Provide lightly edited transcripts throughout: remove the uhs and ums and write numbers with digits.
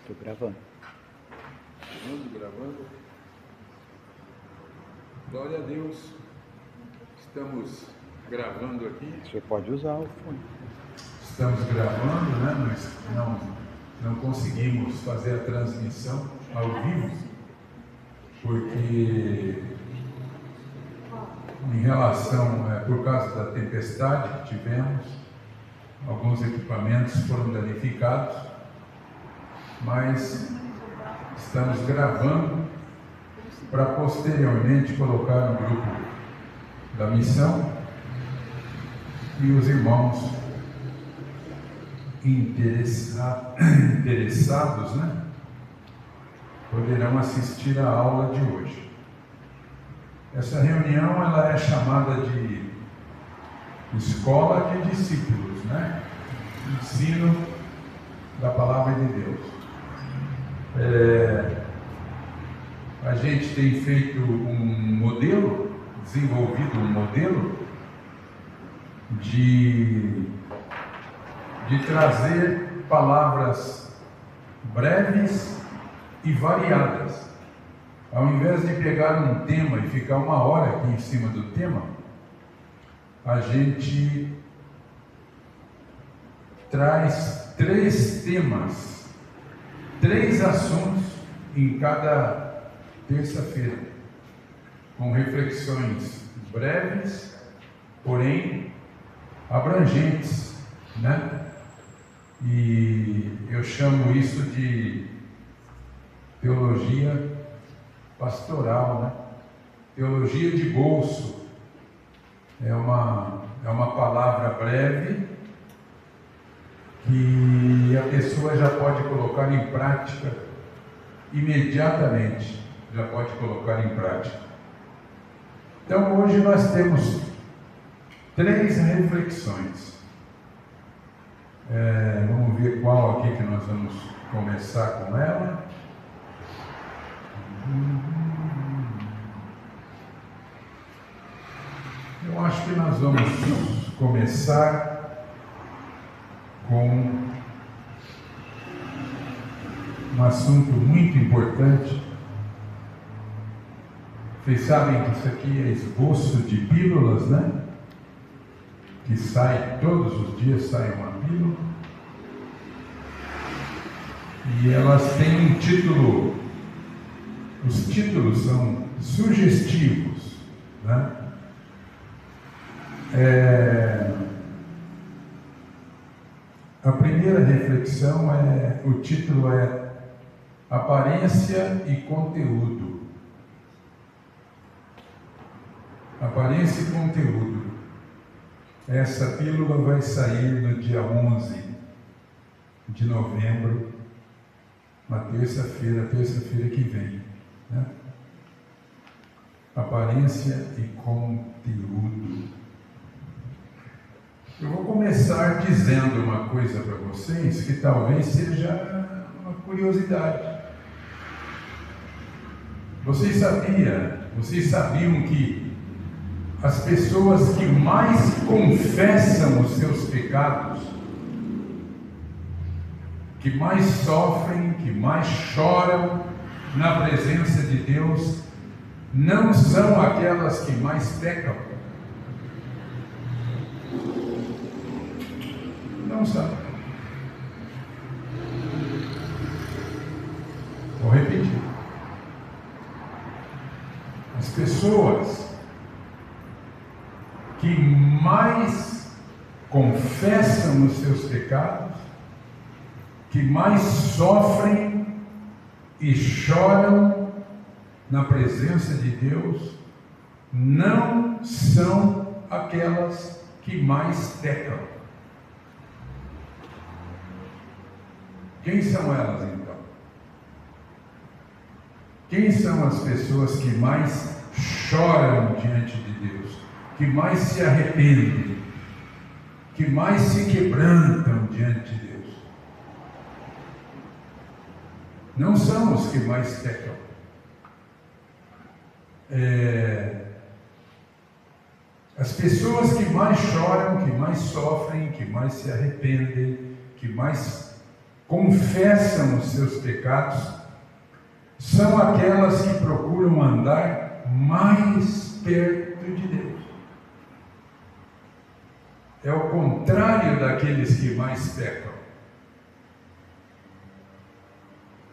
Estou gravando. Gravando. Glória a Deus. Estamos gravando aqui. Você pode usar o fone. Estamos gravando, né? Nós não conseguimos fazer a transmissão ao vivo, porque em relação, por causa da tempestade que tivemos, alguns equipamentos foram danificados, mas estamos gravando para posteriormente colocar no grupo da missão e os irmãos interessados, né, poderão assistir à aula de hoje. Essa reunião ela é chamada de Escola de Discípulos, né? Ensino da Palavra de Deus. A gente tem feito um modelo, desenvolvido um modelo de trazer palavras breves e variadas. Ao invés de pegar um tema e ficar uma hora aqui em cima do tema, a gente traz 3 temas, 3 assuntos em cada terça-feira, com reflexões breves, porém abrangentes, né? E eu chamo isso de teologia pastoral, né? Teologia de bolso. É uma palavra breve que a pessoa já pode colocar em prática imediatamente, já pode colocar em prática. Então hoje nós temos 3 reflexões. Vamos ver qual aqui que nós vamos começar com ela. Eu acho que nós vamos começar com um assunto muito importante. Vocês sabem que isso aqui é esboço de pílulas, né? Que sai, todos os dias sai uma pílula. E elas têm um título, os títulos são sugestivos, né? A primeira reflexão o título é Aparência e Conteúdo. Aparência e conteúdo. Essa pílula vai sair no dia 11 de novembro, uma terça-feira que vem, né? Aparência e conteúdo. Eu vou começar dizendo uma coisa para vocês que talvez seja uma curiosidade. Vocês sabiam que as pessoas que mais confessam os seus pecados, que mais sofrem, que mais choram na presença de Deus, não são aquelas que mais pecam? Não são. Vou repetir. As pessoas que mais confessam os seus pecados, que mais sofrem e choram na presença de Deus, não são aquelas que mais pecam. Quem são elas então? Quem são as pessoas que mais choram diante de Deus, que mais se arrependem, que mais se quebrantam diante de Deus? Não são os que mais pecam. As pessoas que mais choram, que mais sofrem, que mais se arrependem, que mais confessam os seus pecados são aquelas que procuram andar mais perto de Deus. É o contrário daqueles que mais pecam.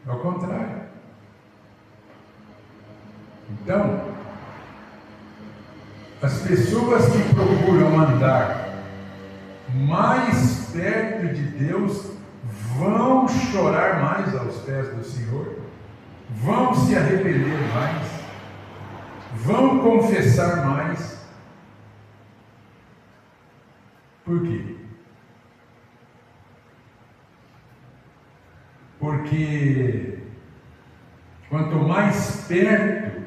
É o contrário. Então, as pessoas que procuram andar mais perto de Deus vão chorar mais aos pés do Senhor, vão se arrepender mais, vão confessar mais. Por quê? Porque quanto mais perto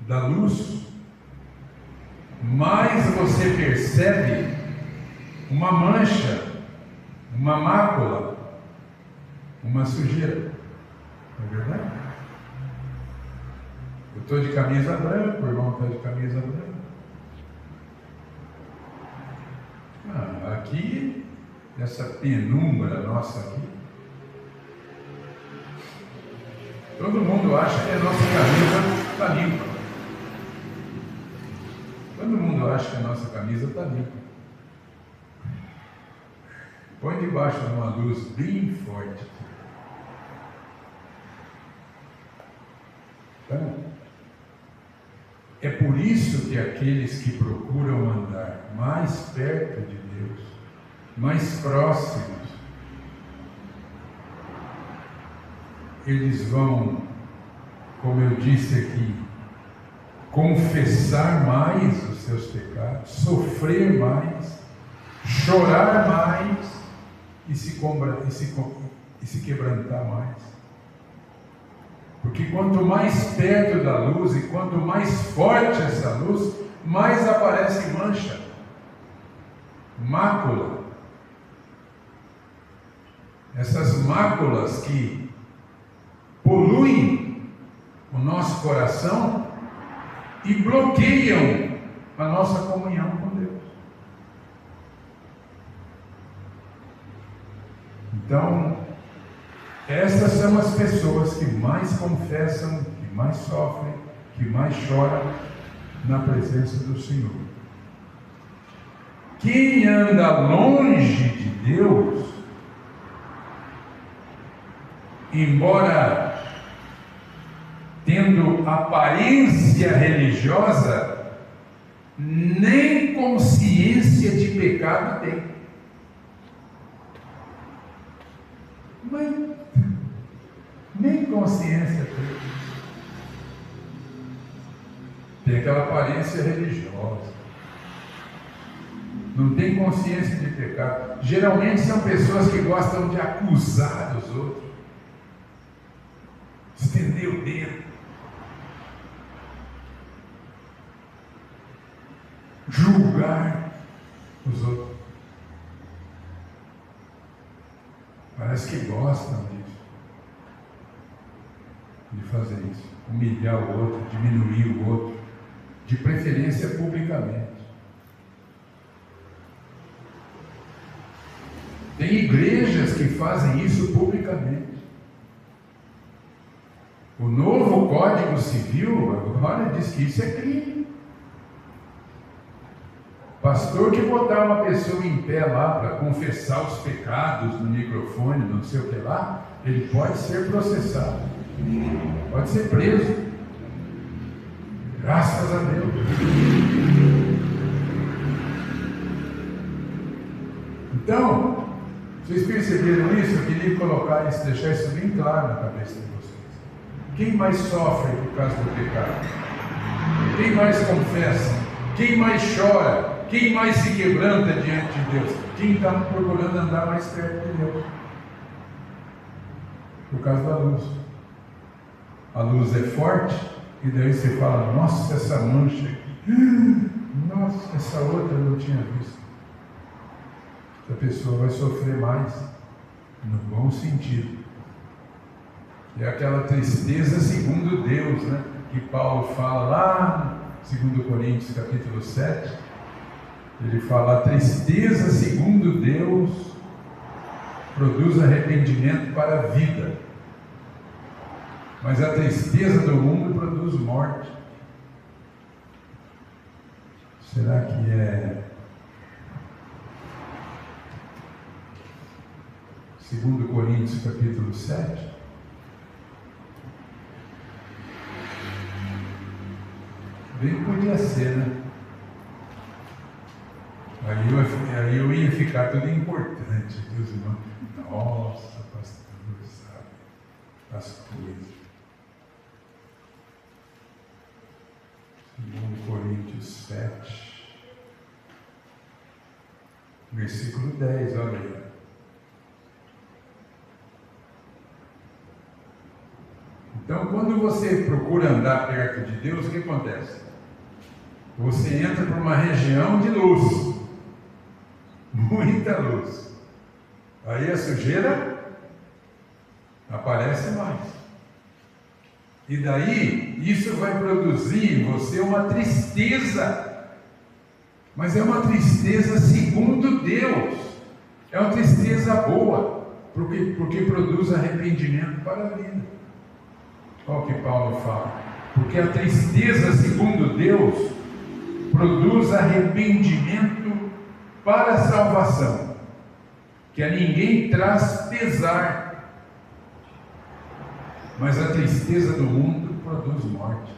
da luz, mais você percebe uma mancha, uma mácula, uma sujeira. Não é verdade? Eu estou de camisa branca, o irmão está de camisa branca. Aqui, nessa penumbra nossa aqui, todo mundo acha que a nossa camisa está limpa. Todo mundo acha que a nossa camisa está limpa. Põe debaixo de uma luz bem forte. Então, é por isso que aqueles que procuram andar mais perto de Deus, mais próximos, eles vão, como eu disse aqui, confessar mais os seus pecados, sofrer mais, chorar mais e se quebrantar mais. Porque quanto mais perto da luz e quanto mais forte essa luz, mais aparece mancha, mácula. Essas máculas que poluem o nosso coração e bloqueiam a nossa comunhão com Deus. Então, essas são as pessoas que mais confessam, que mais sofrem, que mais choram na presença do Senhor. Quem anda longe de Deus, embora tendo aparência religiosa, nem consciência de pecado tem. Mas nem consciência tem. Tem aquela aparência religiosa. Não tem consciência de pecado. Geralmente são pessoas que gostam de acusar os outros. Estender o dedo. Julgar os outros. Parece que gostam disso. De fazer isso. Humilhar o outro, diminuir o outro. De preferência publicamente. Tem igrejas que fazem isso publicamente. O novo Código Civil agora diz que isso é crime. Pastor que botar uma pessoa em pé lá para confessar os pecados no microfone, não sei o que lá, ele pode ser processado, pode ser preso. Graças a Deus. Então, vocês perceberam isso? Eu queria colocar isso, deixar isso bem claro na cabeça de vocês. Quem mais sofre por causa do pecado? Quem mais confessa? Quem mais chora? Quem mais se quebranta diante de Deus? Quem está procurando andar mais perto de Deus? Por causa da luz. A luz é forte, e daí você fala, nossa, essa mancha aqui, nossa, essa outra eu não tinha visto. A pessoa vai sofrer mais, no bom sentido. É aquela tristeza segundo Deus, né? Que Paulo fala lá, 2 Coríntios capítulo 7, ele fala, a tristeza segundo Deus produz arrependimento para a vida. Mas a tristeza do mundo produz morte. Será que é 2 Coríntios capítulo 7? Bem podia ser, né? Aí eu ia ficar tudo importante, Deus irmão. Nossa, pastor, sabe as coisas. 2 Coríntios 7, versículo 10, olha aí. Então, quando você procura andar perto de Deus, o que acontece? Você entra para uma região de luz, muita luz. Aí a sujeira aparece mais. E daí, isso vai produzir em você uma tristeza. Mas é uma tristeza segundo Deus. É uma tristeza boa, porque produz arrependimento para a vida. Olha o que Paulo fala. Porque a tristeza segundo Deus produz arrependimento para a salvação, que a ninguém traz pesar. Mas a tristeza do mundo produz morte.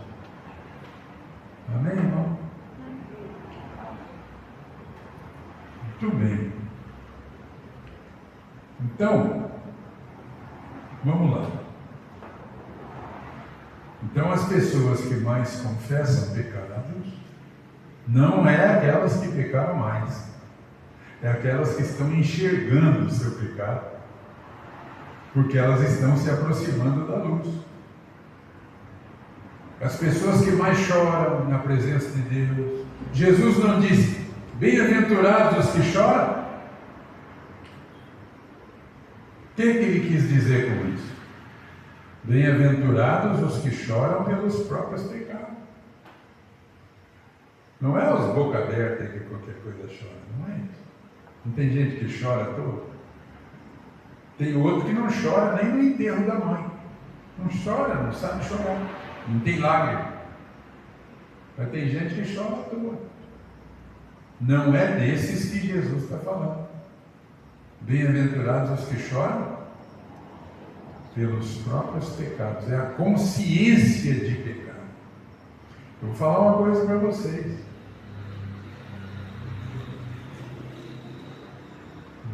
Amém, irmão? Muito bem. Então, vamos lá. Então, as pessoas que mais confessam pecados não é aquelas que pecaram mais, é aquelas que estão enxergando o seu pecado, porque elas estão se aproximando da luz. As pessoas que mais choram na presença de Deus, Jesus não disse: bem-aventurados os que choram? O que ele quis dizer com isso? Bem-aventurados os que choram pelos próprios pecados. Não é os boca aberta que qualquer coisa chora, não é isso. Não tem gente que chora à toa? Tem outro que não chora nem no enterro da mãe. Não chora, não sabe chorar. Não tem lágrima. Mas tem gente que chora à toa. Não é desses que Jesus está falando. Bem-aventurados os que choram pelos próprios pecados. É a consciência de pecado. Eu vou falar uma coisa para vocês.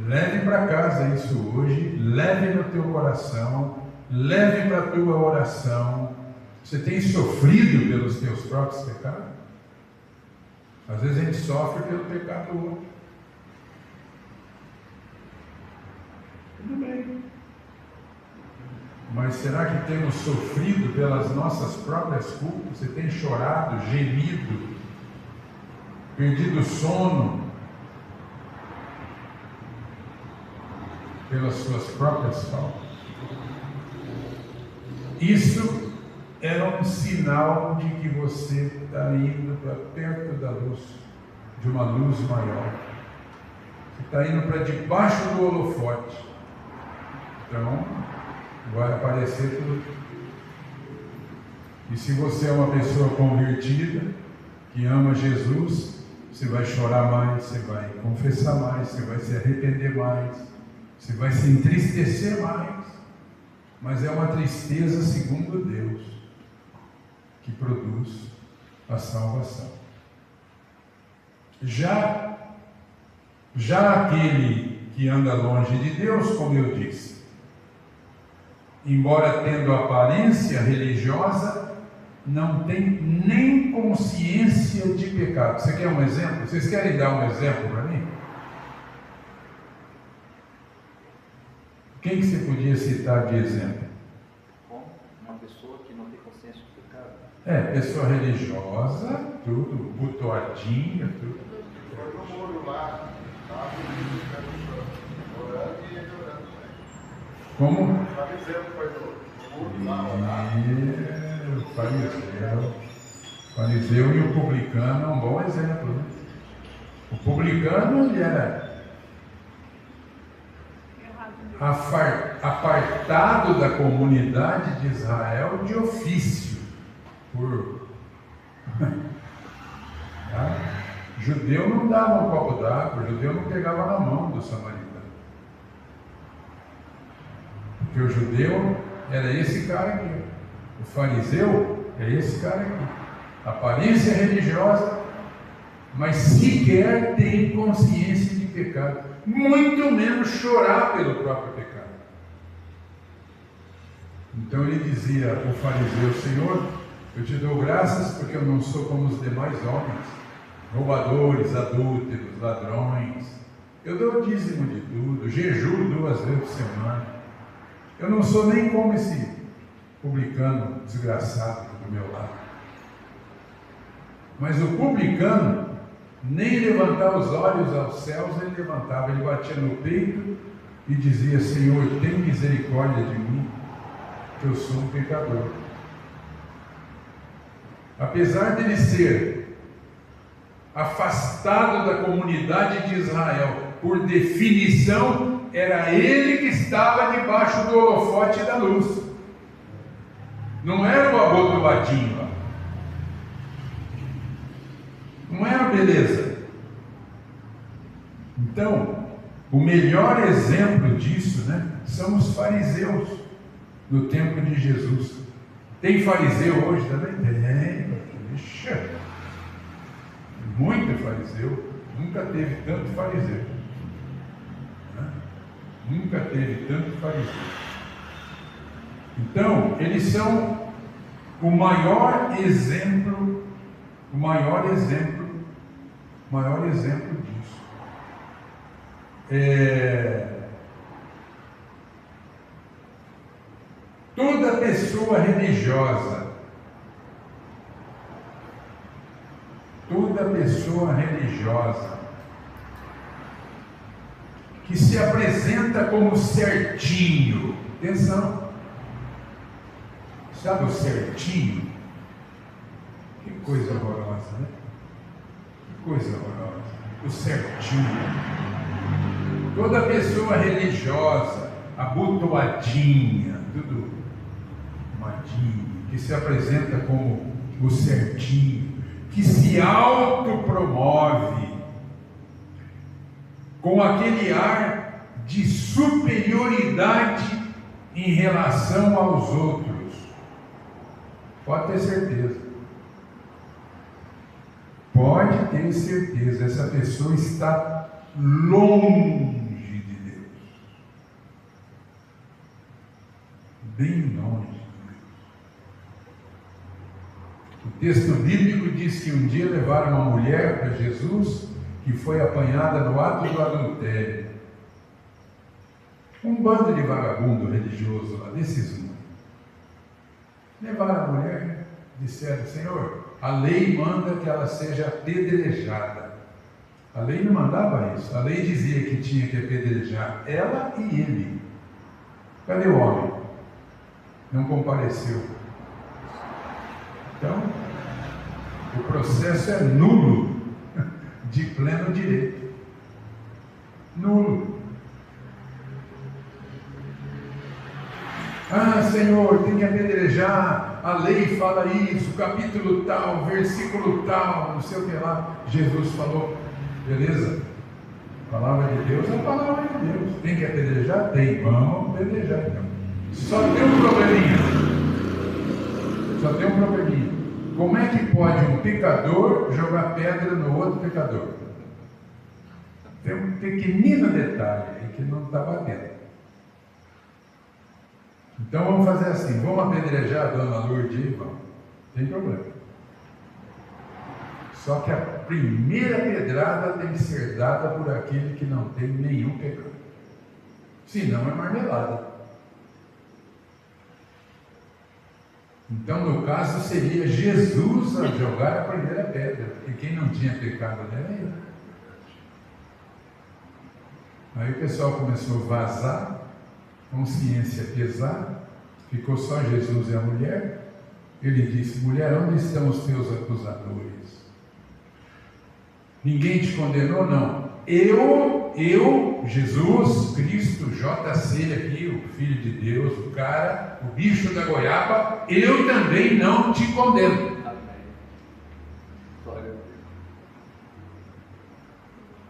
Leve para casa isso hoje, leve no teu coração, leve para a tua oração. Você tem sofrido pelos teus próprios pecados? Às vezes a gente sofre pelo pecado do outro. Tudo bem. Mas será que temos sofrido pelas nossas próprias culpas? Você tem chorado, gemido, perdido o sono pelas suas próprias faltas? Isso é um sinal de que você está indo para perto da luz, de uma luz maior. Você está indo para debaixo do holofote. Então, vai aparecer tudo. E se você é uma pessoa convertida, que ama Jesus, você vai chorar mais, você vai confessar mais, você vai se arrepender mais, você vai se entristecer mais. Mas é uma tristeza segundo Deus, que produz a salvação. Já aquele que anda longe de Deus, como eu disse, embora tendo aparência religiosa, não tem nem consciência de pecado. Você quer um exemplo? Vocês querem dar um exemplo para mim? Quem que você podia citar de exemplo? Como uma pessoa que não tem consciência de pecado. Pessoa religiosa, tudo, butoadinha, tudo. Eu moro lá, orando e ele orando. Como? Fariseu, Fariseu e o publicano é um bom exemplo, né? O publicano, ele era apartado da comunidade de Israel de ofício. Tá? Judeu não dava um copo d'água, judeu não pegava na mão do samaritano. Porque o judeu era esse cara aqui. O fariseu é esse cara aqui. Aparência religiosa, mas sequer tem consciência de pecado. Muito menos chorar pelo próprio pecado. Então ele dizia, o fariseu: Senhor, eu te dou graças porque eu não sou como os demais homens, roubadores, adúlteros, ladrões. Eu dou dízimo de tudo, jejuo 2 vezes por semana. Eu não sou nem como esse publicano desgraçado do meu lado. Mas o publicano, nem levantar os olhos aos céus ele levantava, ele batia no peito e dizia: Senhor, tem misericórdia de mim, que eu sou um pecador. Apesar dele ser afastado da comunidade de Israel, por definição, era ele que estava debaixo do holofote da luz. Não era o abotoadinho lá. Não era beleza. Então, o melhor exemplo disso, são os fariseus no tempo de Jesus. Tem fariseu hoje também? Tem. Ixi, muito fariseu. Nunca teve tanto fariseu. Nunca teve tanto fariseu. Então, eles são o maior exemplo disso. Toda pessoa religiosa, que se apresenta como certinho, atenção, sabe o certinho? Que coisa horrorosa, né? Que coisa horrorosa, o certinho. Toda pessoa religiosa, abotoadinha, tudo arrumadinho, que se apresenta como o certinho, que se autopromove com aquele ar de superioridade em relação aos outros. Pode ter certeza. Pode ter certeza, essa pessoa está longe de Deus. Bem longe de Deus. O texto bíblico diz que um dia levaram uma mulher para Jesus que foi apanhada no ato do adultério. Um bando de vagabundo religioso lá, desses mundo. Levaram a mulher, disseram: Senhor, a lei manda que ela seja apedrejada. A lei não mandava isso. A lei dizia que tinha que apedrejar ela e ele. Cadê o homem? Não compareceu. Então, o processo é nulo, de pleno direito. Nulo. Ah, Senhor, tem que apedrejar, a lei fala isso, capítulo tal, versículo tal, não sei o que lá. Jesus falou, beleza? A palavra de Deus é a palavra de Deus. Tem que apedrejar? Tem. Vamos apedrejar então. Só tem um probleminha. Como é que pode um pecador jogar pedra no outro pecador? Tem um pequenino detalhe aí que não está batendo. Então vamos fazer assim, vamos apedrejar a dona Lourdes, vamos. Tem problema. Só que a primeira pedrada tem que ser dada por aquele que não tem nenhum pecado. Senão é marmelada. Então, no caso, seria Jesus a jogar a primeira pedra, porque quem não tinha pecado era ele. Aí o pessoal começou a vazar, consciência pesar, ficou só Jesus e a mulher. Ele disse: mulher, onde estão os teus acusadores? Ninguém te condenou? Não. Eu Jesus Cristo, JC aqui, o Filho de Deus, o cara, o bicho da goiaba, eu também não te condeno.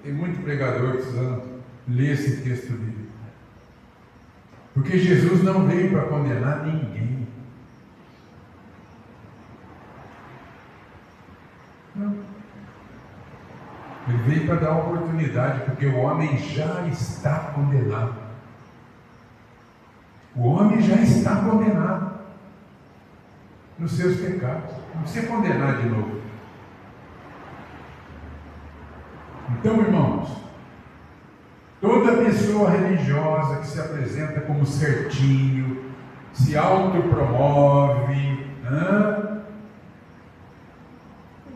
Tem muito pregador precisando ler esse texto bíblico. Porque Jesus não veio para condenar ninguém. Não. Ele veio para dar oportunidade, porque o homem já está condenado. O homem já está condenado nos seus pecados. Não precisa condenar de novo. Então, irmãos, toda pessoa religiosa que se apresenta como certinho, se autopromove,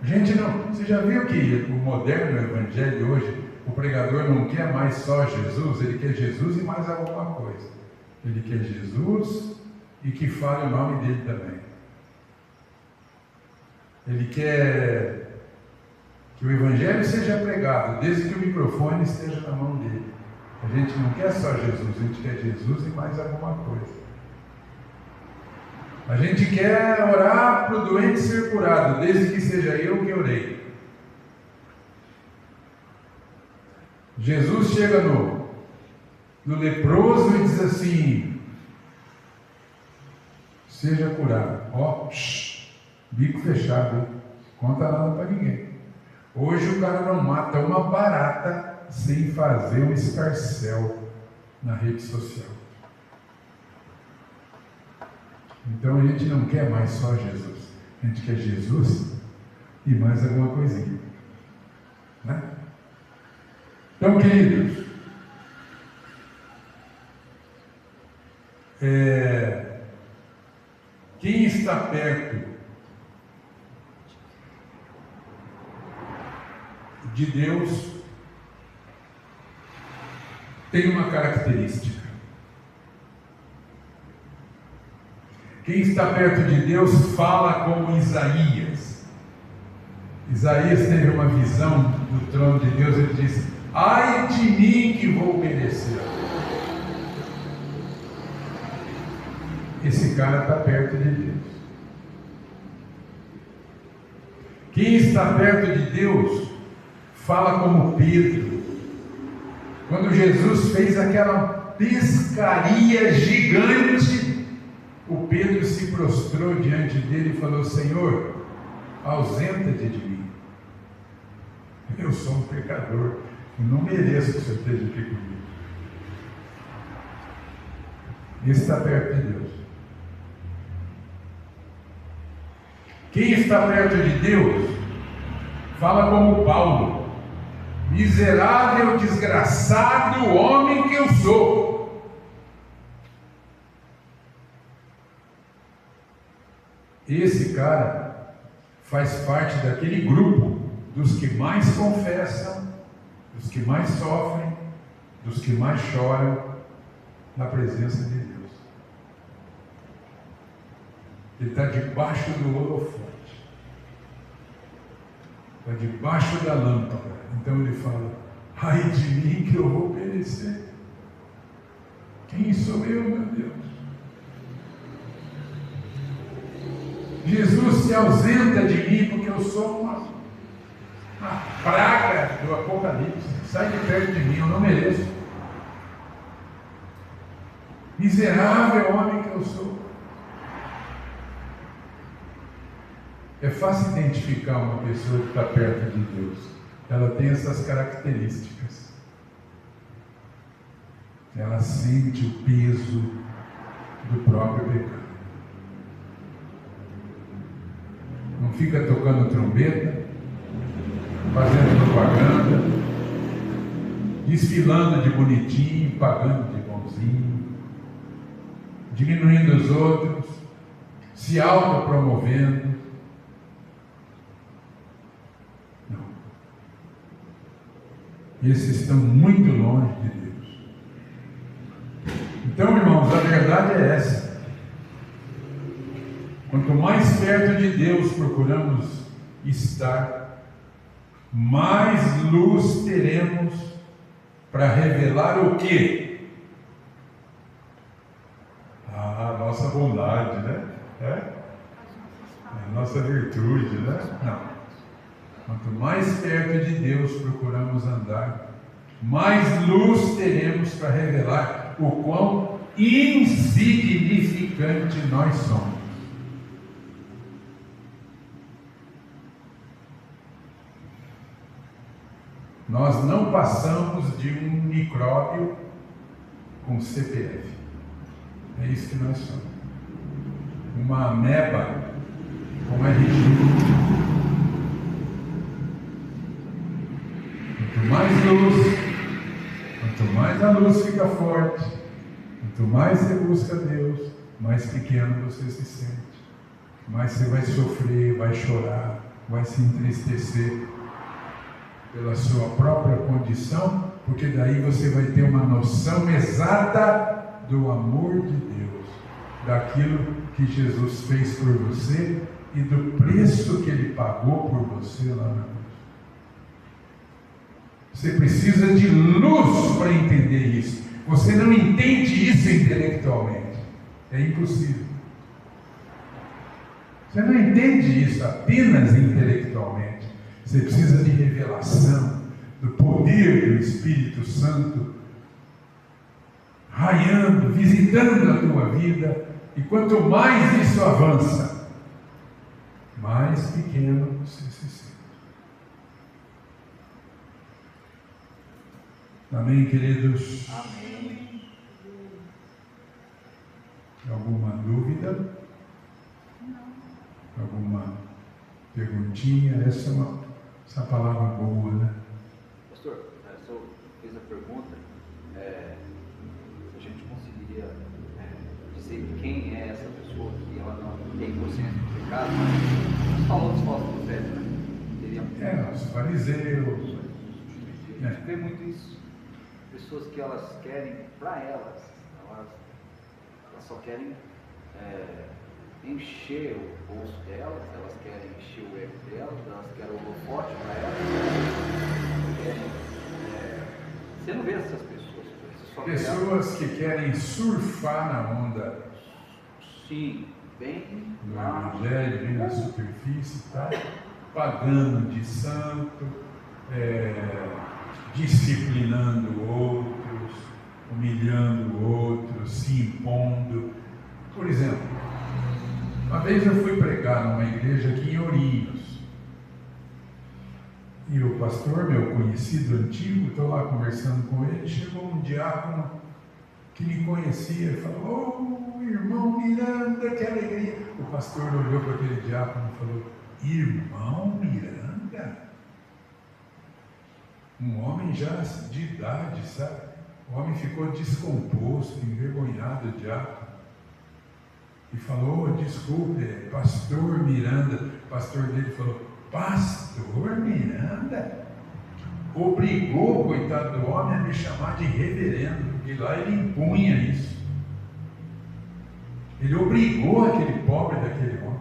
gente, não, você já viu que o moderno evangelho hoje, o pregador não quer mais só Jesus, ele quer Jesus e mais alguma coisa. Ele quer Jesus e que fale o nome dele também. Ele quer que o evangelho seja pregado, desde que o microfone esteja na mão dele. A gente não quer só Jesus, a gente quer Jesus e mais alguma coisa. A gente quer orar para o doente ser curado, desde que seja eu que orei. Jesus chega no leproso e diz assim: seja curado. Ó, bico fechado, hein? Conta nada para ninguém. Hoje o cara não mata uma barata sem fazer um escarcéu na rede social. Então a gente não quer mais só Jesus, a gente quer Jesus e mais alguma coisinha, né? Então, queridos, quem está perto de Deus tem uma característica. Quem está perto de Deus fala como Isaías. Isaías teve uma visão do trono de Deus, ele disse: ai de mim que vou perecer. Esse cara está perto de Deus. Quem está perto de Deus fala como Pedro. Quando Jesus fez aquela pescaria gigante, o Pedro se prostrou diante dele e falou: Senhor, ausenta-te de mim. Eu sou um pecador, eu não mereço que o Senhor esteja aqui comigo. Esse está perto de Deus. Quem está perto de Deus fala como Paulo: miserável, desgraçado homem que eu sou. Esse cara faz parte daquele grupo dos que mais confessam, dos que mais sofrem, dos que mais choram na presença de Deus. Ele está debaixo do holofote, está debaixo da lâmpada. Então ele fala: ai de mim que eu vou perecer. Quem sou eu, meu Deus? Jesus se ausenta de mim porque eu sou uma praga do Apocalipse. Sai de perto de mim, eu não mereço. Miserável homem que eu sou. É fácil identificar uma pessoa que está perto de Deus. Ela tem essas características. Ela sente o peso do próprio pecado. Não fica tocando trombeta, fazendo propaganda, desfilando de bonitinho, pagando de bonzinho, diminuindo os outros, se autopromovendo. Não. Esses estão muito longe de Deus. Então, irmãos, a verdade é essa. Quanto mais perto de Deus procuramos estar, mais luz teremos para revelar o quê? A nossa bondade, né? A nossa virtude, né? Não. Quanto mais perto de Deus procuramos andar, mais luz teremos para revelar o quão insignificante nós somos. Nós não passamos de um micróbio com CPF. É isso que nós somos. Uma ameba com RG. Quanto mais luz, quanto mais a luz fica forte, quanto mais você busca Deus, mais pequeno você se sente. Mais você vai sofrer, vai chorar, vai se entristecer pela sua própria condição, porque daí você vai ter uma noção exata do amor de Deus, daquilo que Jesus fez por você e do preço que Ele pagou por você lá na cruz. Você precisa de luz para entender isso. Você não entende isso intelectualmente. É impossível. Você não entende isso apenas intelectualmente. Você precisa de revelação do poder do Espírito Santo raiando, visitando a tua vida. E quanto mais isso avança, mais pequeno você se sente. Amém, queridos? Amém. Alguma dúvida? Alguma perguntinha? Essa palavra boa, né? Pastor, o senhor fez a pergunta, se a gente conseguiria dizer quem é essa pessoa que ela não tem consciência do pecado, mas falou dos falsos profetas, né? Os fariseus. A gente vê muito isso. Pessoas que elas querem, para elas só querem encher o bolso delas, elas querem encher o ego delas, elas querem o holofote para elas. Você não vê essas pessoas. Pessoas que querem surfar na onda. Sim, bem do lá. Evangelho, bem na superfície, tá? Pagando de santo, disciplinando outros, humilhando outros, se impondo. Por exemplo, uma vez eu fui pregar numa igreja aqui em Ourinhos, e o pastor, meu conhecido antigo, estou lá conversando com ele, chegou um diácono que me conhecia e falou: "Ô, irmão Miranda, que alegria!" O pastor olhou para aquele diácono e falou: "Irmão Miranda?" Um homem já de idade, sabe? O homem ficou descomposto, envergonhado, o diácono. E falou: "Desculpe, pastor Miranda." O pastor dele falou: "Pastor Miranda?" Obrigou, coitado do homem, a me chamar de reverendo, porque lá ele impunha isso. Ele obrigou aquele pobre daquele homem.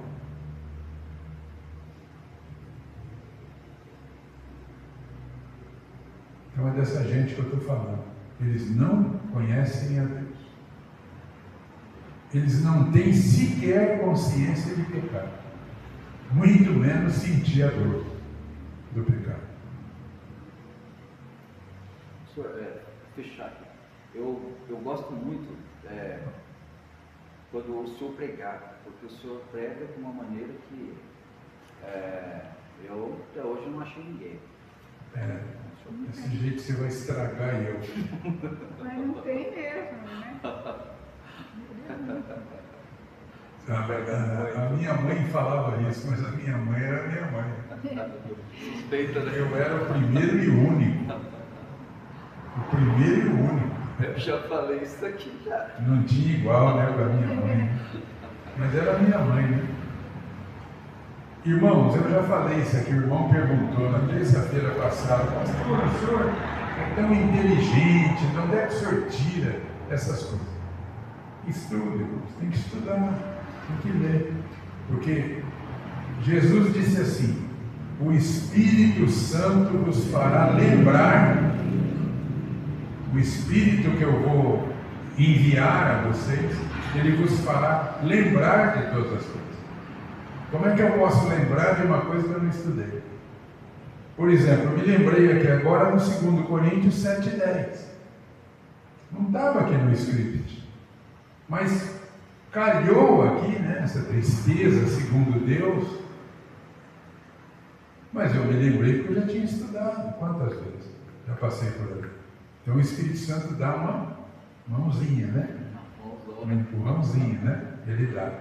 Então é dessa gente que eu estou falando. Eles não conhecem a Deus. Eles não têm sequer consciência de pecado, muito menos sentir a dor do pecado. Senhor, fechar aqui. Eu gosto muito quando o senhor pregar, porque o senhor prega de uma maneira que eu até hoje não achei ninguém. Desse jeito você vai estragar eu. Mas não tem mesmo, né? A minha mãe falava isso, mas a minha mãe era minha mãe. Suspeita, né? Eu era o primeiro e o único. O primeiro e o único. Eu já falei isso aqui já. Não tinha igual, né, para minha mãe. Mas era minha mãe, né? Irmãos, eu já falei isso aqui. O irmão perguntou na terça-feira passada: "Pastor, o senhor é tão inteligente, de onde é que o senhor tira essas coisas?" Estude, irmãos, tem que estudar, tem que ler. Porque Jesus disse assim: "O Espírito Santo vos fará lembrar o Espírito que eu vou enviar a vocês, ele vos fará lembrar de todas as coisas. Como é que eu posso lembrar de uma coisa que eu não estudei? Por exemplo, eu me lembrei aqui agora no 2 Coríntios 7,10. Não estava aqui no script, mas calhou aqui, né, essa tristeza segundo Deus. Mas eu me lembrei porque eu já tinha estudado. Quantas vezes? Já passei por ali. Então o Espírito Santo dá uma mãozinha, né? Um empurrãozinho, né? Ele dá.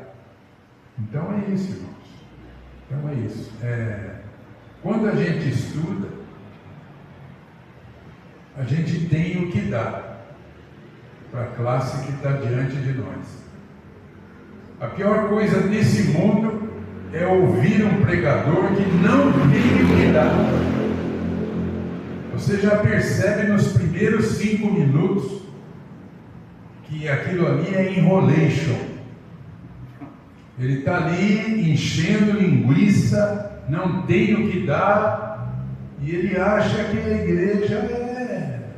Então é isso, irmãos. Então é isso. Quando a gente estuda, a gente tem o que dar para a classe que está diante de nós. A pior coisa desse mundo é ouvir um pregador que não tem o que dar. Você já percebe nos primeiros 5 minutos que aquilo ali é enrolation. Ele está ali enchendo linguiça, não tem o que dar, e ele acha que a igreja é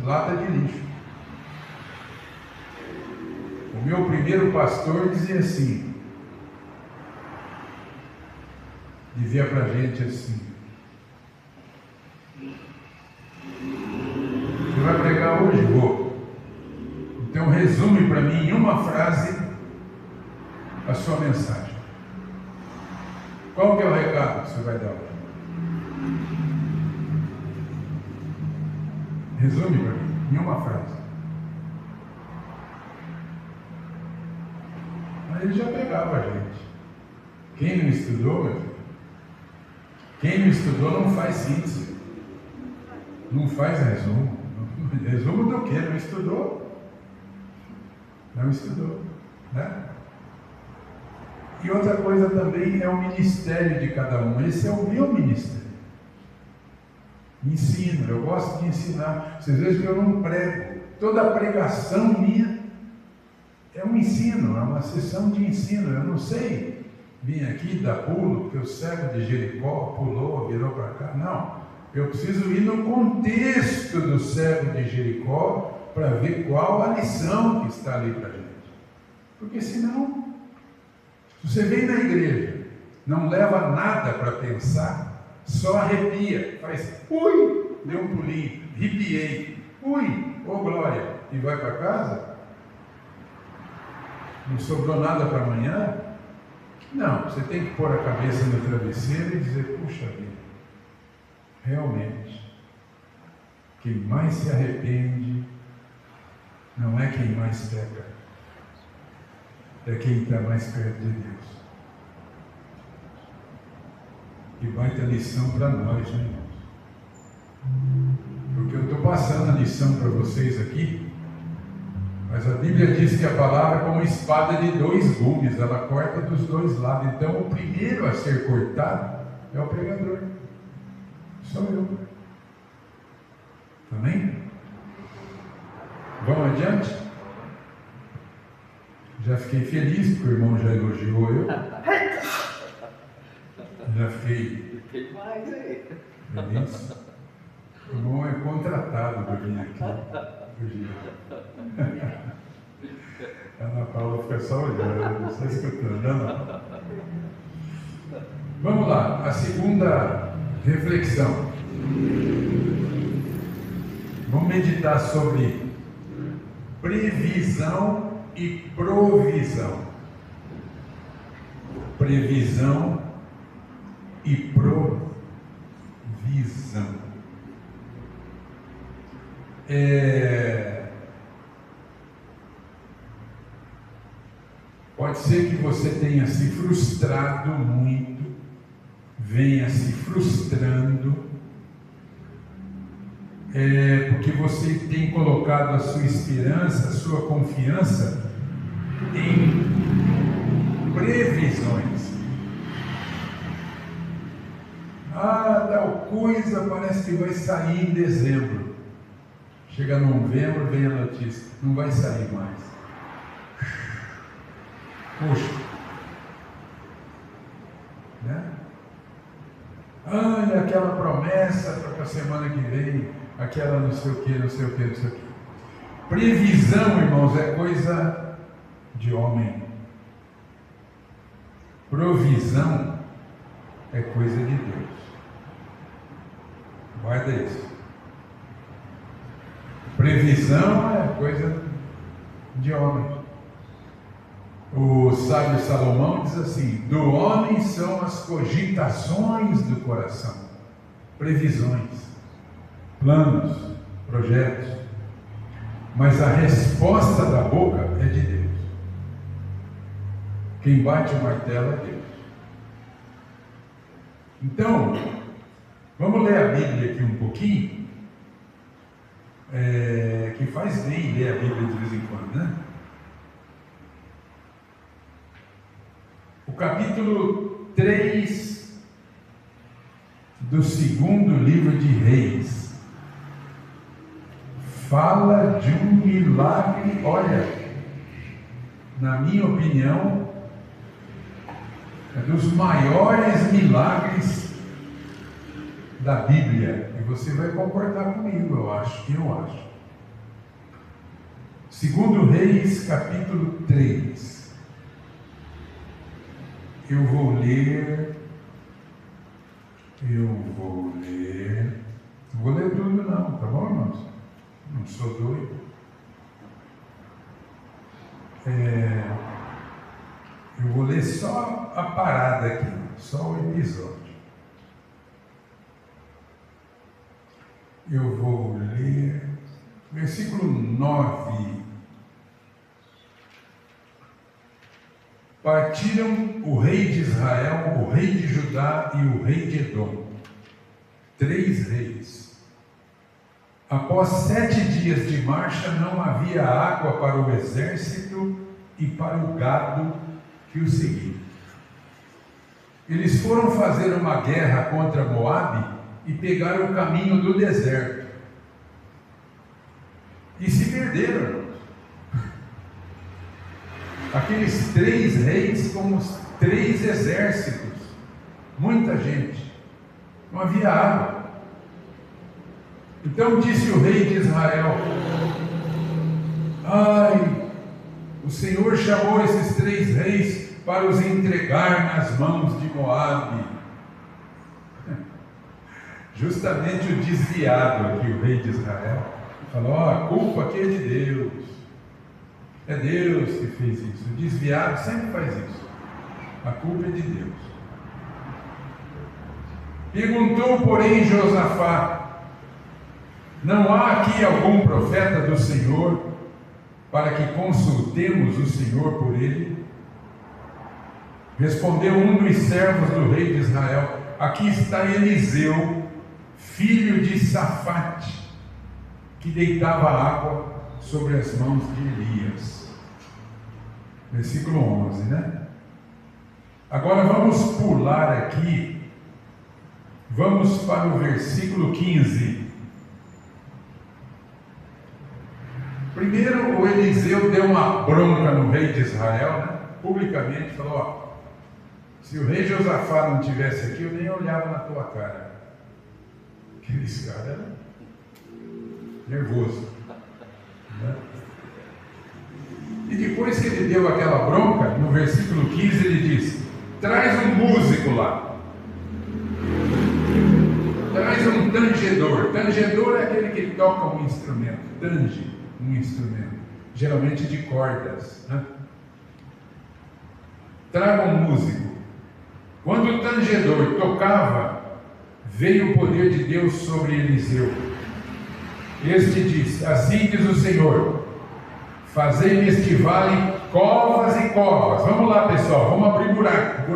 lata de lixo. O meu primeiro pastor dizia assim, dizia para a gente assim: você vai pregar hoje? Vou. Então resume para mim em uma frase a sua mensagem. Qual que é o recado que você vai dar hoje? Resume para mim em uma frase. Aí ele já pegava a gente. Quem não estudou, meu filho? Quem não estudou não faz síntese. Não faz resumo. Resumo do quê? Não estudou? Não estudou, né? E outra coisa também é o ministério de cada um. Esse é o meu ministério. Ensino, eu gosto de ensinar. Vocês veem que eu não prego. Toda pregação minha é um ensino, é uma sessão de ensino. Eu não sei vim aqui dar pulo, porque o cego de Jericó pulou, virou para cá. Não. Eu preciso ir no contexto do cego de Jericó para ver qual a lição que está ali para a gente. Porque senão, se você vem na igreja, não leva nada para pensar, só arrepia, faz ui, deu um pulinho, arrepiei, ui, ô glória, e vai para casa, não sobrou nada para amanhã. Não, você tem que pôr a cabeça no travesseiro e dizer, puxa vida, realmente, quem mais se arrepende não é quem mais peca, é quem está mais perto de Deus. E baita lição para nós, né, irmãos? Porque eu estou passando a lição para vocês aqui, mas a Bíblia diz que a palavra é como espada de 2 gumes, ela corta dos 2 lados. Então o primeiro a ser cortado é o pregador. Sou eu. Amém? Vamos adiante? Já fiquei feliz porque o irmão já elogiou eu. Já fiquei mais aí. feliz. O irmão é contratado para vir aqui. A Ana Paula fica só olhando, não está escutando, não. Vamos lá, a segunda reflexão. Vamos meditar sobre previsão e provisão. Previsão e provisão. Pode ser que você tenha se frustrado muito, venha se frustrando, porque você tem colocado a sua esperança, a sua confiança em previsões. Tal coisa parece que vai sair em dezembro. Chega novembro, vem a notícia, não vai sair mais. Puxa, né? E aquela promessa para a semana que vem aquela não sei o que, não sei o que, não sei o que. Previsão, irmãos, é coisa de homem. Provisão é coisa de Deus. Guarda isso. Previsão é coisa de homem. O sábio Salomão diz assim: do homem são as cogitações do coração, previsões, planos, projetos, mas a resposta da boca é de Deus. Quem bate o martelo é Deus. Então, vamos ler a Bíblia aqui um pouquinho, que faz bem ler a Bíblia de vez em quando, né? O capítulo 3 do segundo livro de Reis fala de um milagre, olha, na minha opinião, é dos maiores milagres da Bíblia. E você vai concordar comigo, eu acho. Segundo Reis, capítulo 3. Eu vou ler. Não vou ler tudo não, tá bom, irmãos? Não sou doido. Eu vou ler só a parada aqui, só o episódio. Eu vou ler versículo 9. Partiram o rei de Israel, o rei de Judá e o rei de Edom, 3 reis. Após 7 dias de marcha, não havia água para o exército e para o gado que o seguia. Eles foram fazer uma guerra contra Moabe e pegaram o caminho do deserto. E se perderam. Aqueles 3 reis com os 3 exércitos, muita gente, não havia água. Então disse o rei de Israel: ai, o Senhor chamou esses 3 reis para os entregar nas mãos de Moabe. Justamente o desviado aqui, o rei de Israel, falou: a culpa aqui é de Deus. É Deus que fez isso. O desviado sempre faz isso. A culpa é de Deus. Perguntou, porém, Josafá: não há aqui algum profeta do Senhor para que consultemos o Senhor por ele? Respondeu um dos servos do rei de Israel: aqui está Eliseu, filho de Safate, que deitava água sobre as mãos de Elias. Versículo 11, né? Agora vamos pular aqui, vamos para o versículo 15. Primeiro o Eliseu deu uma bronca no rei de Israel, né? Publicamente falou: ó, se o rei Josafá não estivesse aqui, eu nem olhava na tua cara. Aqueles caras eram nervosos, né? E depois que ele deu aquela bronca, no versículo 15 ele disse: traz um músico lá, traz um tangedor. Tangedor é aquele que toca um instrumento, tange um instrumento, geralmente de cordas, né? Traga um músico. Quando o tangedor tocava, veio o poder de Deus sobre Eliseu. Este disse: assim diz o Senhor, fazei neste vale covas e covas. Vamos lá, pessoal, vamos abrir buraco,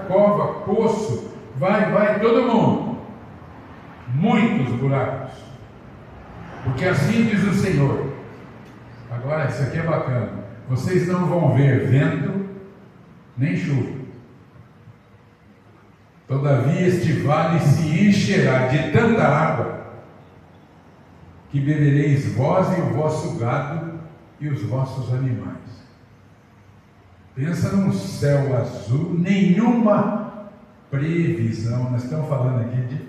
cova, poço. Vai, todo mundo. Muitos buracos. Porque assim diz o Senhor. Agora, isso aqui é bacana. Vocês não vão ver vento, nem chuva. Todavia este vale se encherá de tanta água, que bebereis vós e o vosso gado e os vossos animais. Pensa num céu azul, nenhuma previsão. Nós estamos falando aqui de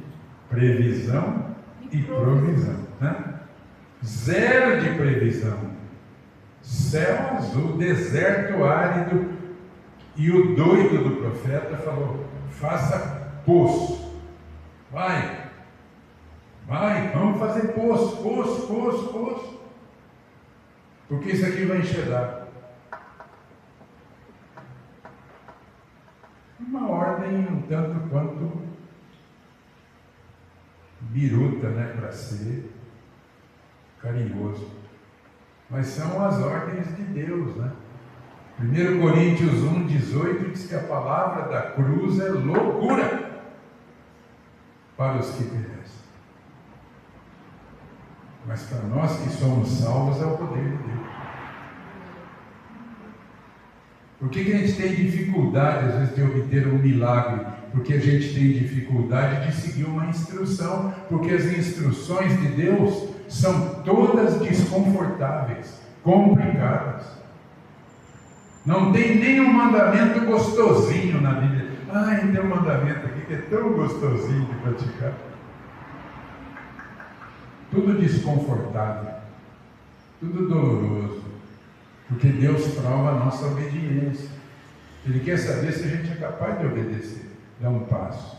previsão e provisão. Né? Zero de previsão. Céu azul, deserto árido. E o doido do profeta falou: faça poço. Vai, vamos fazer poço. Porque isso aqui vai encher d'água. Uma ordem um tanto quanto biruta, né, para ser carinhoso. Mas são as ordens de Deus, né? 1 Coríntios 1,18 diz que a palavra da cruz é loucura para os que perecem. Mas para nós que somos salvos é o poder de Deus. Por que a gente tem dificuldade, às vezes, de obter um milagre? Porque a gente tem dificuldade de seguir uma instrução, porque as instruções de Deus são todas desconfortáveis, complicadas. Não tem nenhum mandamento gostosinho na Bíblia. Tem um mandamento aqui que é tão gostosinho de praticar. Tudo desconfortável, tudo doloroso, porque Deus prova a nossa obediência. Ele quer saber se a gente é capaz de obedecer, dar um passo.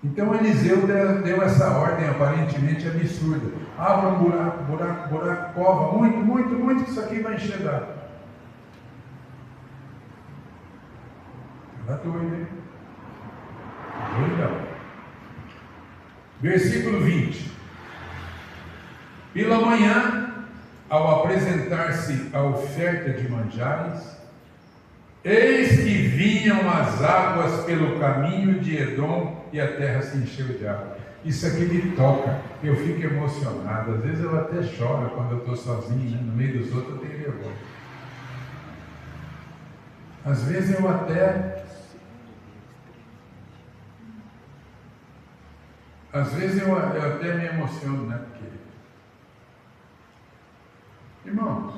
Então Eliseu deu essa ordem aparentemente absurda: abra um buraco, cova, muito, que isso aqui vai encher d'água. Está doido, hein? Doidão. Versículo 20. Pela manhã, ao apresentar-se a oferta de manjares, eis que vinham as águas pelo caminho de Edom e a terra se encheu de água. Isso aqui me toca, eu fico emocionado. Às vezes eu até choro quando eu estou sozinho, né? No meio dos outros eu tenho vergonha. Às vezes eu até me emociono, né? Porque, irmãos,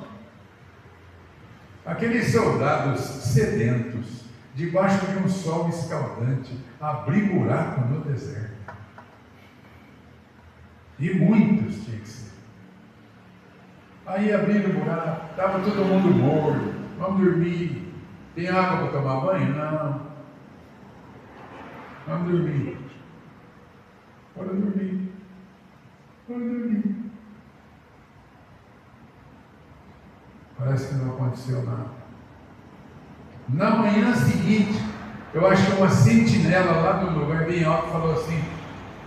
aqueles soldados sedentos, debaixo de um sol escaldante, abrir buraco no deserto. E muitos tinha que ser. Aí abriram o buraco, estava todo mundo morto. Vamos dormir. Tem água para tomar banho? Não. Vamos dormir. Bora dormir. Parece que não aconteceu nada. Na manhã seguinte, eu acho que uma sentinela lá do lugar bem alto falou assim: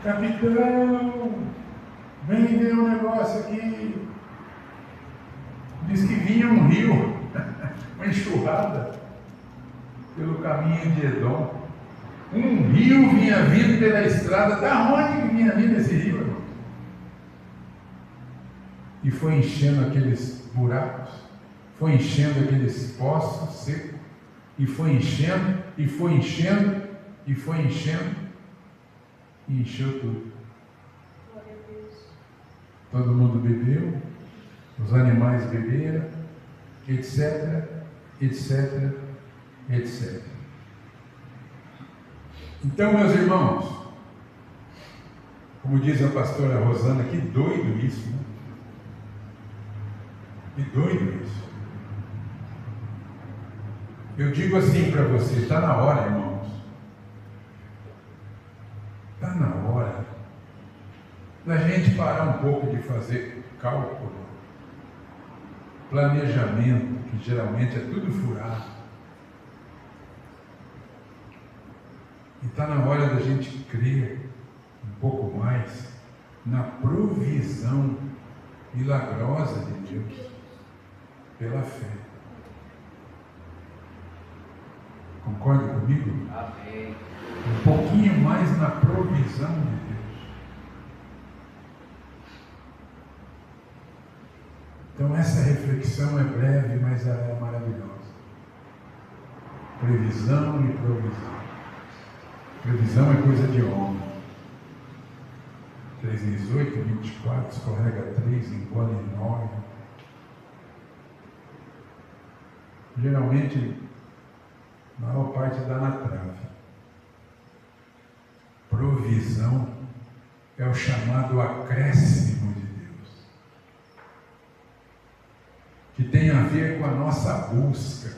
capitão, vem ver um negócio aqui. Diz que vinha um rio, uma enxurrada, pelo caminho de Edom. Um rio vinha vindo pela estrada. Da onde que vinha vindo esse rio, irmão? E foi enchendo aqueles buracos, foi enchendo aqueles poços secos, e foi enchendo, e encheu tudo. Todo mundo bebeu, os animais beberam, etc. Então, meus irmãos, como diz a pastora Rosana, que doido isso, né? Que doido isso. Eu digo assim para você: está na hora, irmãos. Está na hora da gente parar um pouco de fazer cálculo, planejamento, que geralmente é tudo furado. E está na hora da gente crer um pouco mais na provisão milagrosa de Deus, pela fé. Concorda comigo? Amém. Um pouquinho mais na provisão de Deus. Então essa reflexão é breve, mas ela é maravilhosa. Previsão e provisão. Previsão é coisa de homem. 3 vezes 8, 24, escorrega 3, engole 9. Geralmente, a maior parte dá na trave. Provisão é o chamado acréscimo de Deus, que tem a ver com a nossa busca.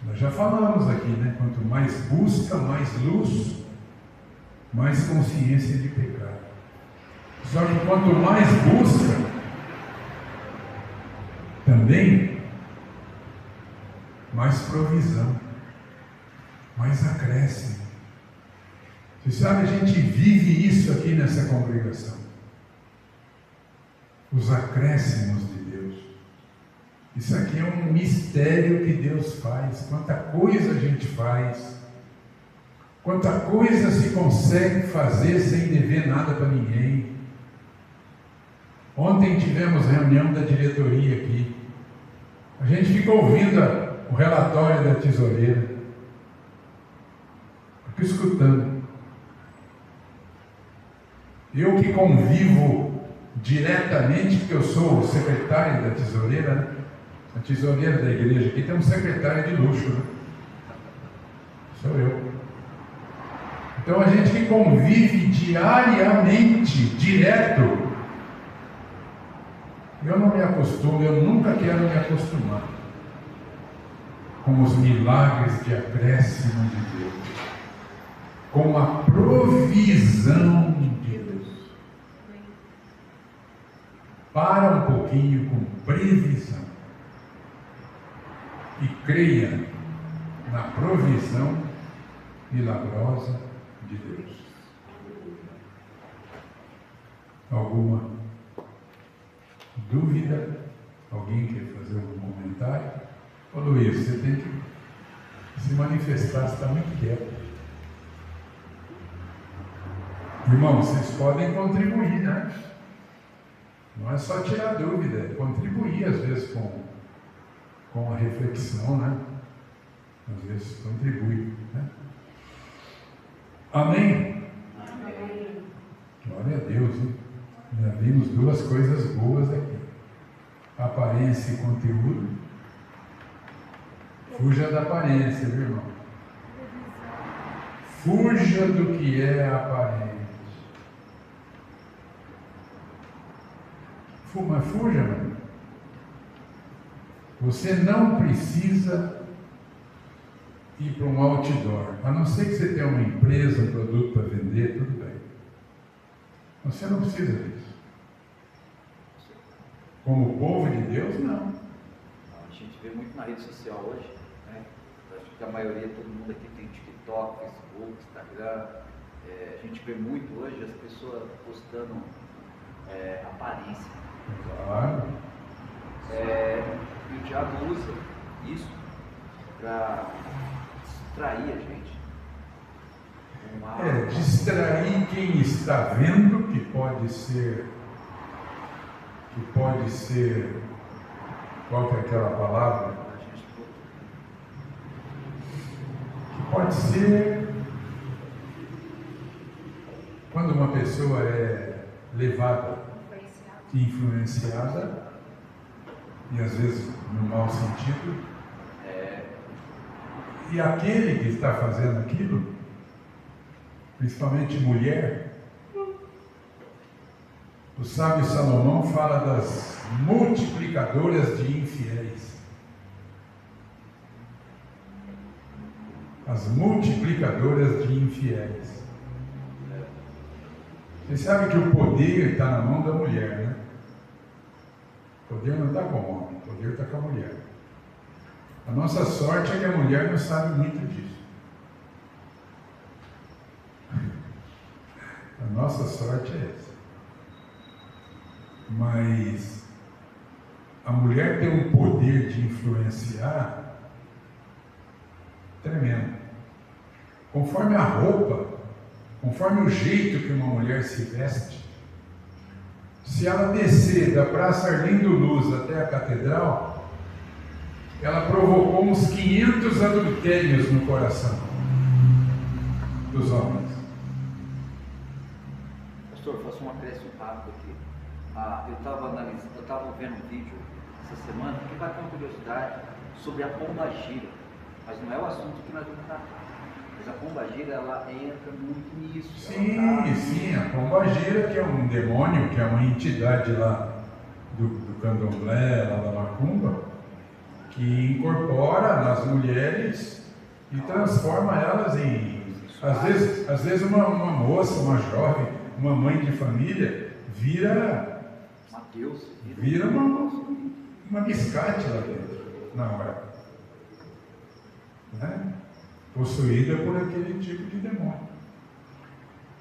Nós já falamos aqui, né? Quanto mais busca, mais luz, mais consciência de pecado. Só que quanto mais busca, também mais provisão, mais acréscimo. Você sabe, a gente vive isso aqui nessa congregação. Os acréscimos de Deus. Isso aqui é um mistério que Deus faz. Quanta coisa a gente faz. Quanta coisa se consegue fazer sem dever nada para ninguém. Ontem tivemos reunião da diretoria aqui. A gente ficou ouvindo o relatório da tesoureira. Fico escutando. Eu que convivo diretamente, porque eu sou o secretário da tesoureira, né? A tesoureira da igreja aqui tem um secretário de luxo, né? Sou eu. Então a gente que convive diariamente, direto, eu não me acostumo, eu nunca quero me acostumar com os milagres de acréscimo de Deus, com a provisão de Deus. Para um pouquinho com previsão e creia na provisão milagrosa de Deus. Alguma dúvida? Alguém quer fazer algum comentário? Ô Luiz, você tem que se manifestar, você está muito quieto. Irmãos, vocês podem contribuir, né? Não é só tirar dúvida, é contribuir às vezes com a reflexão, né? Às vezes contribui, né? Amém? Amém. Glória a Deus, hein? Já vimos duas coisas boas aqui. Aparência e conteúdo. Fuja da aparência, viu, irmão? Fuja do que é aparente. Mas fuja, mano. Você não precisa ir para um outdoor. A não ser que você tenha uma empresa, um produto para vender, tudo bem. Você não precisa disso. Como povo de Deus, não. A gente vê muito na rede social hoje, né? Acho que a maioria, todo mundo aqui tem TikTok, Facebook, Instagram. A gente vê muito hoje as pessoas postando aparência. Claro. E o diabo usa isso para distrair a gente. Distrair quem está vendo, que pode ser, qual que é aquela palavra? Que pode ser quando uma pessoa é levada, influenciada, e às vezes no mau sentido, e aquele que está fazendo aquilo, principalmente mulher, o sábio Salomão fala das multiplicadoras de infiéis. As multiplicadoras de infiéis. Você sabe que o poder está na mão da mulher, né? O poder não está com o homem, o poder está com a mulher. A nossa sorte é que a mulher não sabe muito disso. A nossa sorte é essa. Mas a mulher tem um poder de influenciar tremendo. Conforme a roupa, conforme o jeito que uma mulher se veste, se ela descer da Praça Arlindo Luz até a Catedral, ela provocou uns 500 adultérios no coração dos homens. Pastor, faço um acréscimo rápido aqui. Eu estava vendo um vídeo essa semana que vai ter uma curiosidade sobre a pombagira, mas não é o assunto que nós vamos tratar. Mas a pombagira, ela entra muito nisso. Sim, a pombagira, que é um demônio, que é uma entidade lá do candomblé, lá da macumba, que incorpora nas mulheres e transforma elas em, às vezes uma moça, uma jovem, uma mãe de família, vira uma biscate lá dentro, na hora, né? Possuída por aquele tipo de demônio.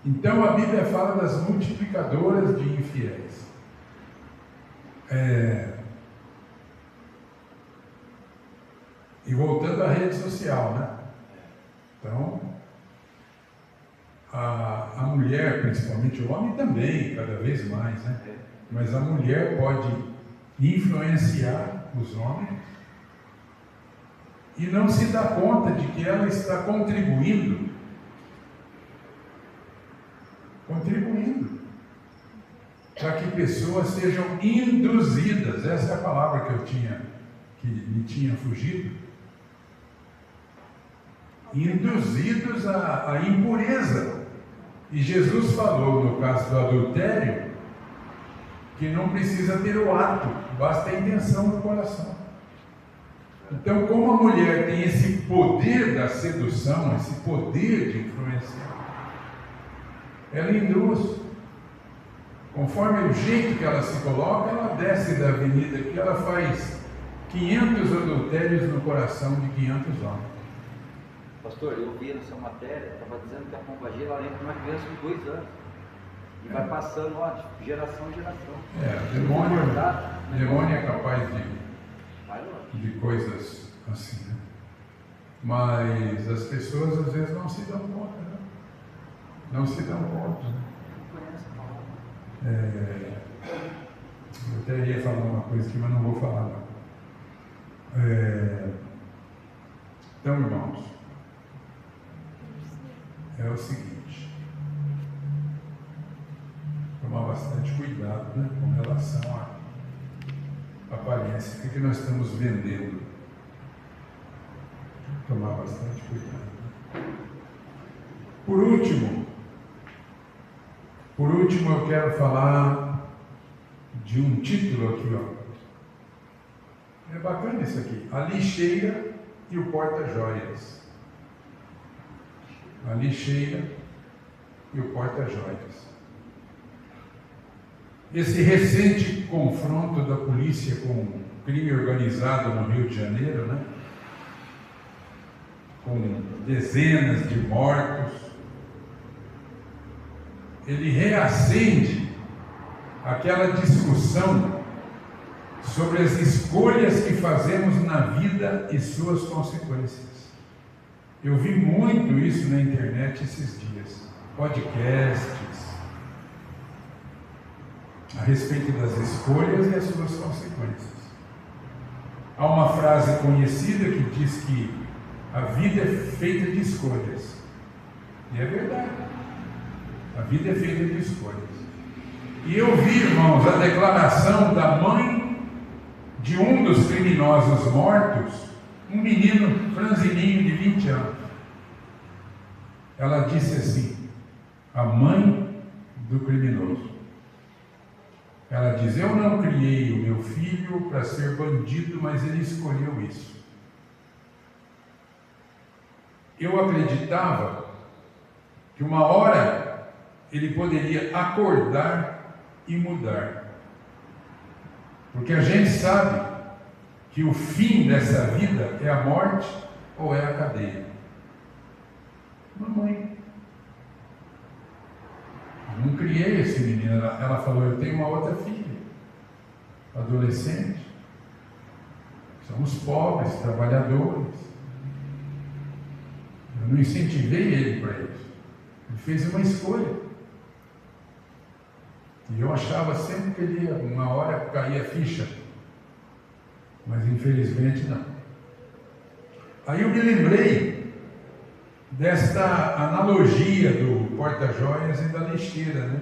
Então a Bíblia fala das multiplicadoras de infiéis. E voltando à rede social, né? Então, a mulher, principalmente o homem também, cada vez mais, né? Mas a mulher pode influenciar os homens e não se dá conta de que ela está contribuindo para que pessoas sejam induzidas. Essa é a palavra que me tinha fugido. Induzidos à impureza. E Jesus falou, no caso do adultério, que não precisa ter o ato, basta a intenção do coração. Então, como a mulher tem esse poder da sedução, esse poder de influenciar, ela induz. Conforme o jeito que ela se coloca, ela desce da avenida aqui, ela faz 500 adultérios no coração de 500 homens. Pastor, eu vi nessa matéria, estava dizendo que a pombagira ela entra numa criança de 2 anos. E vai passando, de geração em geração. O demônio é capaz de coisas assim, né? Mas as pessoas às vezes não se dão conta, né? Não se dão conta, né? Eu até ia falar uma coisa aqui, mas não vou falar não. Então, irmãos, é o seguinte, tomar bastante cuidado, né, com relação à aparência, o que nós estamos vendendo. Tomar bastante cuidado. Por último, eu quero falar de um título aqui, ó. É bacana isso aqui. A lixeira e o porta-joias. A lixeira e o porta-joias. Esse recente confronto da polícia com o crime organizado no Rio de Janeiro, né? Com dezenas de mortos, ele reacende aquela discussão sobre as escolhas que fazemos na vida e suas consequências. Eu vi muito isso na internet esses dias, podcasts, a respeito das escolhas e as suas consequências. Há uma frase conhecida que diz que a vida é feita de escolhas. E é verdade. A vida é feita de escolhas. E eu vi, irmãos, a declaração da mãe de um dos criminosos mortos, um menino franzininho de 20 anos. Ela disse assim, a mãe do criminoso. Ela diz, eu não criei o meu filho para ser bandido, mas ele escolheu isso. Eu acreditava que uma hora ele poderia acordar e mudar. Porque a gente sabe que o fim dessa vida é a morte ou é a cadeia. Mamãe, eu não criei esse menino. Ela falou, eu tenho uma outra filha, adolescente. Somos pobres, trabalhadores. Eu não incentivei ele para isso. Ele fez uma escolha. E eu achava sempre que ele ia, uma hora cair a ficha. Mas infelizmente não. Aí eu me lembrei desta analogia do porta-joias e da lixeira, né?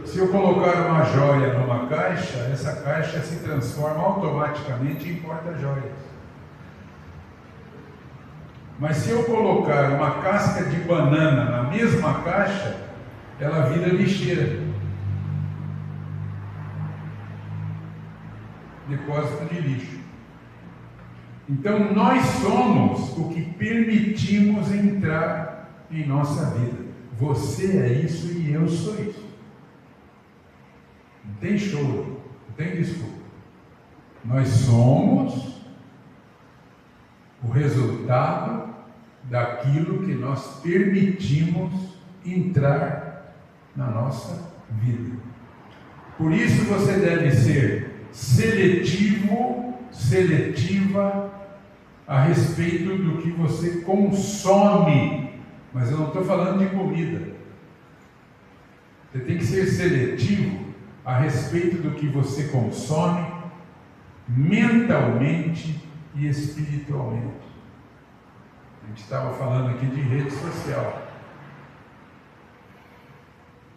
Se eu colocar uma joia numa caixa, essa caixa se transforma automaticamente em porta-joias. Mas se eu colocar uma casca de banana na mesma caixa, ela vira lixeira. Depósito de lixo. Então nós somos o que permitimos entrar em nossa vida. Você é isso e eu sou isso. Não tem choro, não tem desculpa. Nós somos o resultado daquilo que nós permitimos entrar na nossa vida. Por isso você deve ser seletivo, seletiva a respeito do que você consome. Mas eu não estou falando de comida. Você tem que ser seletivo a respeito do que você consome mentalmente e espiritualmente. A gente estava falando aqui de rede social.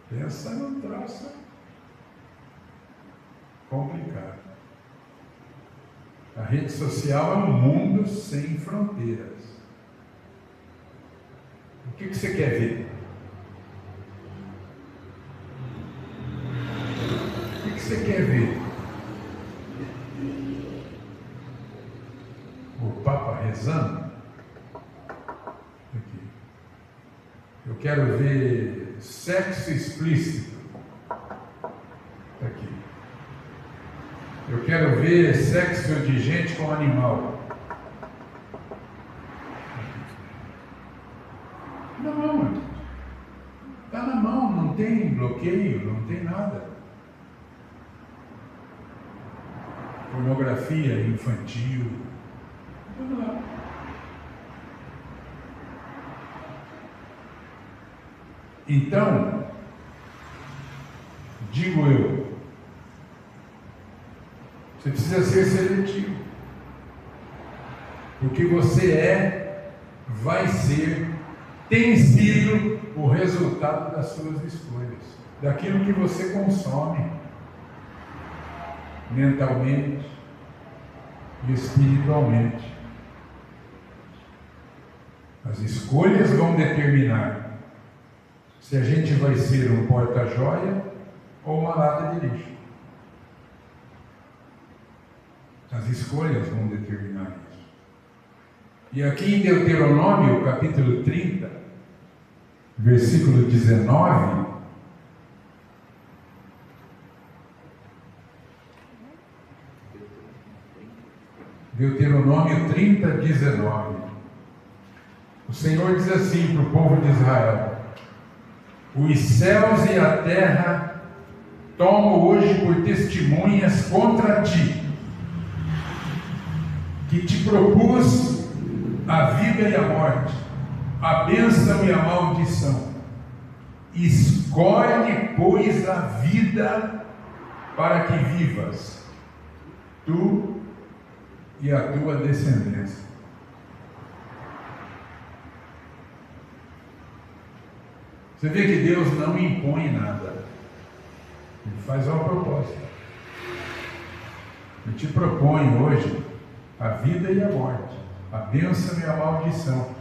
Pensa num troço complicado. A rede social é um mundo sem fronteiras. O que você quer ver? O que você quer ver? O Papa rezando? Aqui. Eu quero ver sexo explícito. Aqui. Eu quero ver sexo de gente com animal. Não, está na mão, não tem bloqueio, não tem nada. Pornografia infantil, tudo lá. Então, digo eu, você precisa ser seletivo. Porque você vai ser, tem sido o resultado das suas escolhas, daquilo que você consome mentalmente e espiritualmente. As escolhas vão determinar se a gente vai ser um porta-joia ou uma lata de lixo. As escolhas vão determinar isso. E aqui em Deuteronômio, capítulo 30, versículo 19, Deuteronômio 30, 19. O Senhor diz assim para o povo de Israel: os céus e a terra tomo hoje por testemunhas contra ti, que te propus a vida e a morte, a bênção e a maldição. Escolhe, pois, a vida para que vivas, tu e a tua descendência. Você vê que Deus não impõe nada. Ele faz uma proposta. Ele te propõe hoje a vida e a morte, a bênção e a maldição.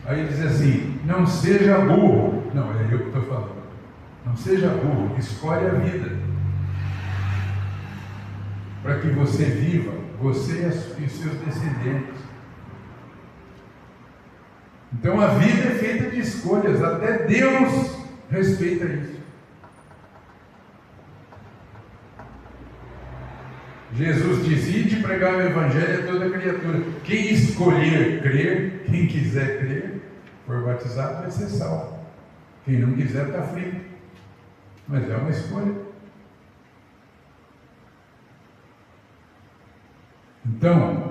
Aí ele diz assim: não seja burro. Não, é eu que estou falando. Não seja burro, escolhe a vida, para que você viva, você e os seus descendentes. Então a vida é feita de escolhas, até Deus respeita isso. Jesus disse: ide pregar o Evangelho a toda criatura. Quem escolher crer, quem quiser crer, for batizado, vai ser salvo. Quem não quiser está frito. Mas é uma escolha. Então,